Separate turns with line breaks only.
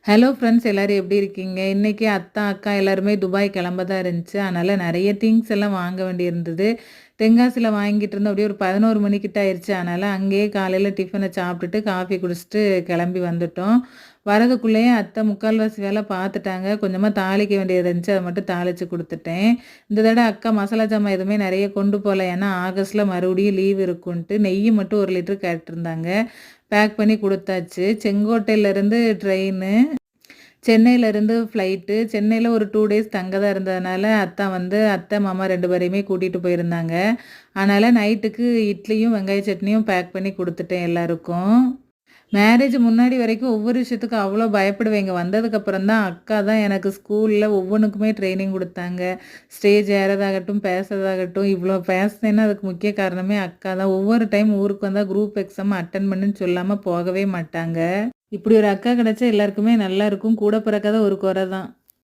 Hello friends எல்லாரும் எப்படி இருக்கீங்க? இன்னைக்கு அத்தா, அக்கா எல்லாருமே துபாய் கிளம்பதா இருந்துச்சு. அதனால நெறைய திங்ஸ் எல்லாம் வாங்க வேண்டியிருந்தது. தென்காசியில வாங்கிட்டு இருந்தோம். அப்படியே ஒரு 11 மணிக்கிட்ட ஆயிருச்சு. அதனால அங்கேயே காலையில டிஃபன சாப்பிட்டுட்டு, காஃபி குடிச்சிட்டு கிளம்பி வந்துட்டோம். வரதுக்குள்ளேயே அத்தை முக்கால்வாசி வேலை பார்த்துட்டாங்க. கொஞ்சமா தாளிக்க வேண்டியது இருந்துச்சு. அத மட்டும் தாளிச்சு குடுத்துட்டேன். இந்த தடவ அக்கா மசாலா ஜாமான் எதுவுமே நெறைய கொண்டு போல. ஏன்னா ஆகஸ்ட்ல மறுபடியும் லீவ் இருக்குன்ட்டு. நெய்யி மட்டும் 1 லிட்டர் கேட்டிருந்தாங்க. பேக் பண்ணி குடுத்தாச்சு. செங்கோட்டையிலேருந்து ட்ரெயினு. சென்னையிலேருந்து ஃப்ளைட்டு. சென்னையில ஒரு 2 டேஸ் தங்கதா இருந்ததுனால, அத்தை, மாமா 2 பேரையுமே கூட்டிட்டு போயிருந்தாங்க. அதனால நைட்டுக்கு இட்லியும், வெங்காய சட்னியும் பேக் பண்ணி குடுத்துட்டேன் எல்லாருக்கும். மேரேஜ் முன்னாடி வரைக்கும் ஒவ்வொரு விஷயத்துக்கும் அவ்வளோ பயப்படுவேன். இங்க வந்ததுக்கப்புறம் தான் அக்கா தான் எனக்கு ஸ்கூல்ல ஒவ்வொன்னுக்குமே ட்ரெய்னிங் குடுத்தாங்க. ஸ்டேஜ் ஏறதாகட்டும், பேசுறதாகட்டும், இவ்வளோ பேசுனேன்னா அதுக்கு முக்கிய காரணமே அக்கா தான். ஒவ்வொரு டைம் ஊருக்கு வந்தா குரூப் எக்ஸாம் அட்டெண்ட் பண்ணுன்னு சொல்லாம போகவே மாட்டாங்க. இப்படி ஒரு அக்கா கிடைச்சா எல்லாருக்குமே நல்லா இருக்கும். கூட பிறக்காத ஒரு குறை தான்.